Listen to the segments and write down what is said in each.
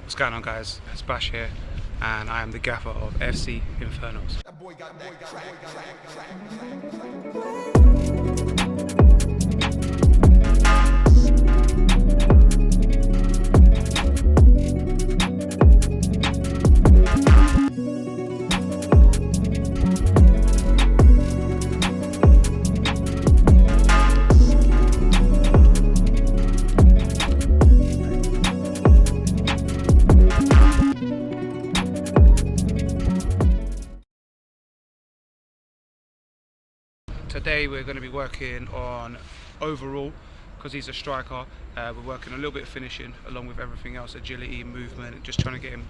What's going on, guys? It's Bash here, and I am the gaffer of FC Infernos. That boy got that track. Today we're going to be working on overall, because he's a striker. We're working a little bit of finishing along with everything else, agility, movement, just trying to get him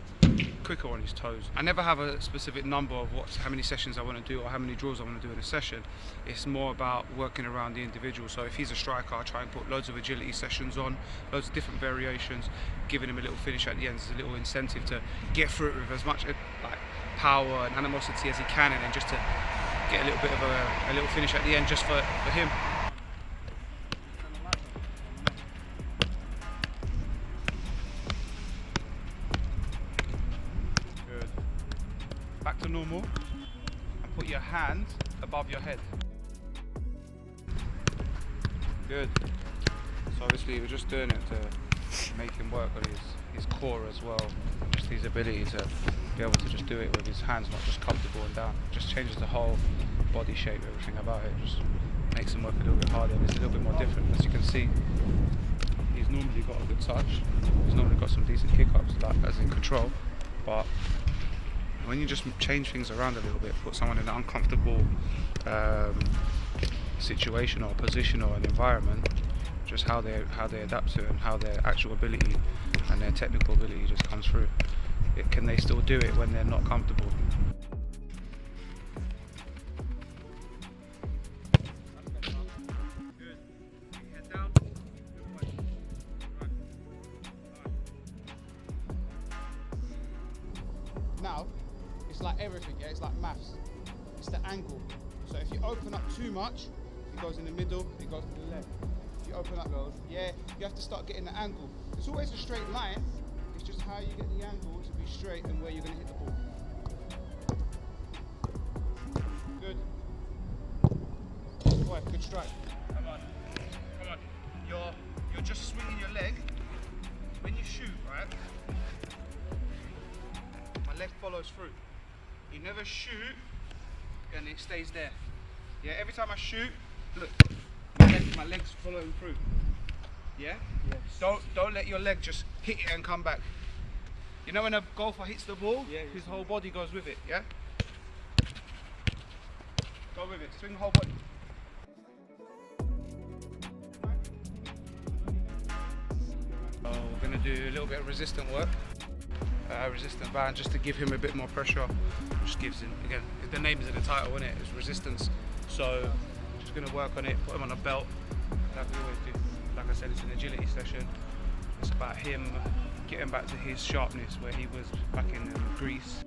quicker on his toes. I never have a specific number of how many sessions I want to do or how many drills I want to do in a session. It's more about working around the individual. So if he's a striker, I try and put loads of agility sessions on, loads of different variations, giving him a little finish at the end as a little incentive to get through it with as much like power and animosity as he can, and then just to get a little bit of a little finish at the end just for him. Good. Back to normal, and put your hand above your head. Good. So obviously we're just doing it to make him work on his core as well, just his ability to be able to just do it with his hands, not just comfortable and down. Just changes the whole body shape, everything about it. Just makes him work a little bit harder, and it's a little bit more different. As you can see, he's normally got a good touch. He's normally got some decent kick-ups, like as in control. But when you just change things around a little bit, put someone in an uncomfortable situation or position or an environment, just how they adapt to it and how their actual ability and their technical ability just comes through. Can they still do it when they're not comfortable? Now, it's like everything, yeah? It's like maths. It's the angle. So if you open up too much, it goes in the middle, it goes to the left. If you open up, goes, yeah, you have to start getting the angle. It's always a straight line. It's just how you get the angle to be straight and where you're going to hit the ball. Good. Boy, good strike. Come on. Come on. You're just swinging your leg. When you shoot, right? My leg follows through. You never shoot and it stays there. Yeah, every time I shoot, look, my leg's following through. Yeah? Yes. Don't let your leg just hit it and come back. You know when a golfer hits the ball, his whole body goes with it, yeah? Go with it, swing the whole body. So we're going to do a little bit of resistant work. Resistant band, just to give him a bit more pressure. Just gives him, again, the name is in the title, isn't it? It's resistance. So just going to work on it, put him on a belt, like we always do. Like I said, it's an agility session. It's about him getting back to his sharpness where he was back in Greece,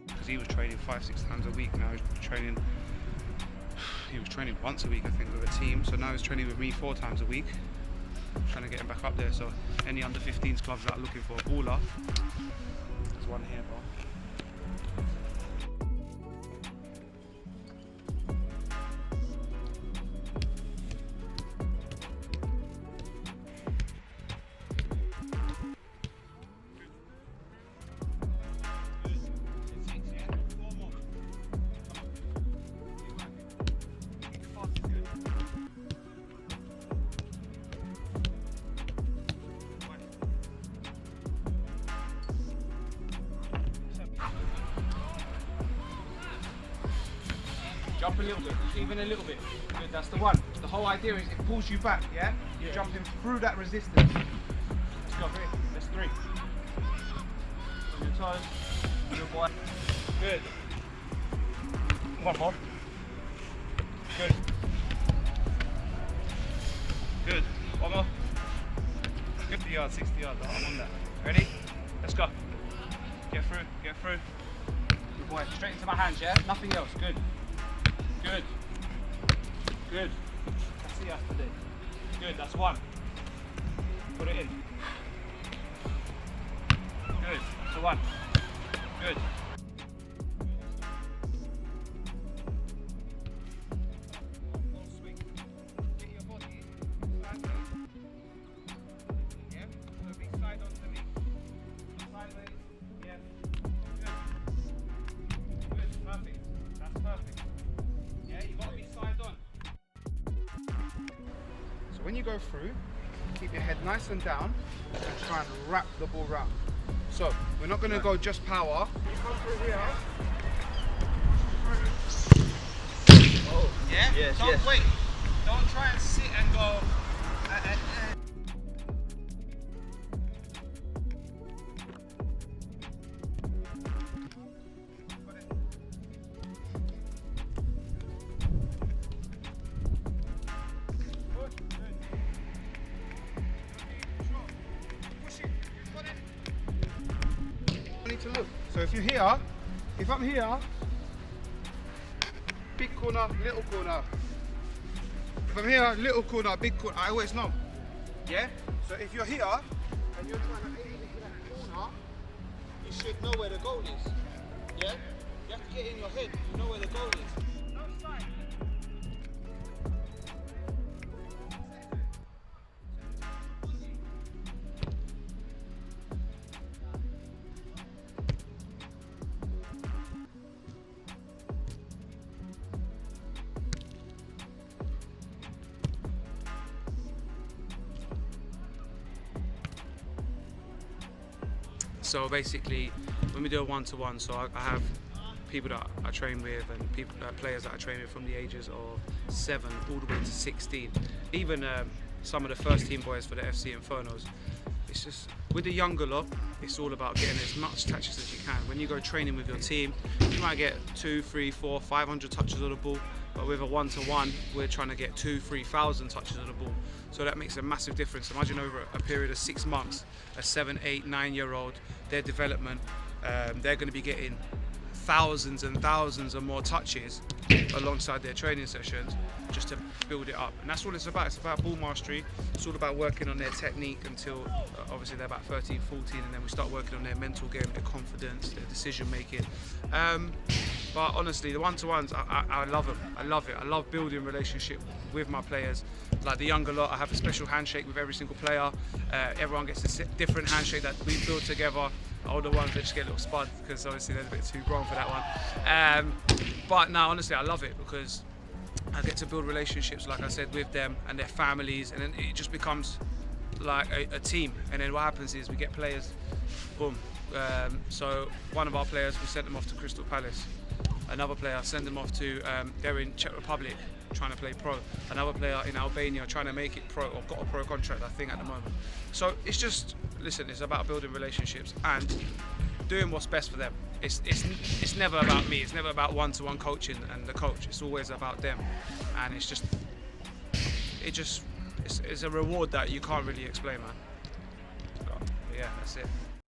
because he was training 5-6 times a week. Now he was training once a week, I think, with a team. So now he's training with me 4 times a week. I'm trying to get him back up there. So any under 15s clubs that are looking for a baller, there's one here, bro. Jump a little bit, even a little bit. Good, that's the one. The whole idea is it pulls you back, yeah? You're jumping through that resistance. Let's go, 3. That's 3. On your toes. Good boy. Good. One more. Good. Good. One more. 50 yards, 60 yards. I'm on that. Ready? Let's go. Get through, get through. Good boy. Straight into my hands, yeah? Nothing else. Good. Good. Good. Let's see us today. Good, that's 1. Put it in. Good. one. Good. When you go through, keep your head nice and down and try and wrap the ball round. So we're not going to go just power. You come through here. Oh, yeah? Yes, Don't yes. wait. Don't try and sit and go. To look. So if you're here, if I'm here, big corner, little corner. If I'm here, little corner, big corner. I always know. Yeah? So if you're here and you're trying to aim into that corner, you should know where the goal is. Yeah? You have to get in your head, you know where the goal is. No side. So basically, when we do a one-to-one, so I have people that I train with and players that I train with from the ages of 7 all the way to 16. Even some of the first team boys for the FC Infernos. It's just, with the younger lot, it's all about getting as much touches as you can. When you go training with your team, you might get 2, 3, 4, 500 touches of the ball, but with a one-to-one, we're trying to get 2, 3,000 touches of the ball. So that makes a massive difference. Imagine over a period of 6 months, a 7, 8, 9-year-old, their development, they're going to be getting thousands and thousands of more touches alongside their training sessions just to build it up. And that's what it's about. It's about ball mastery. It's all about working on their technique until obviously they're about 13, 14, and then we start working on their mental game, their confidence, their decision making. But honestly, the one-to-ones, I love them. I love it. I love building relationship with my players. Like the younger lot, I have a special handshake with every single player. Everyone gets a different handshake that we build together. Older ones, they just get a little spud because obviously they're a bit too grown for that one. But no, honestly, I love it because I get to build relationships, like I said, with them and their families, and then it just becomes like a team. And then what happens is we get players, boom. So one of our players, we sent them off to Crystal Palace. Another player, sent them off to, they're in Czech Republic trying to play pro. Another player in Albania trying to make it pro, or got a pro contract, I think, at the moment. So it's just, listen, it's about building relationships and doing what's best for them. It's never about me. It's never about one-to-one coaching and the coach. It's always about them, and it's a reward that you can't really explain, man. So, yeah, that's it.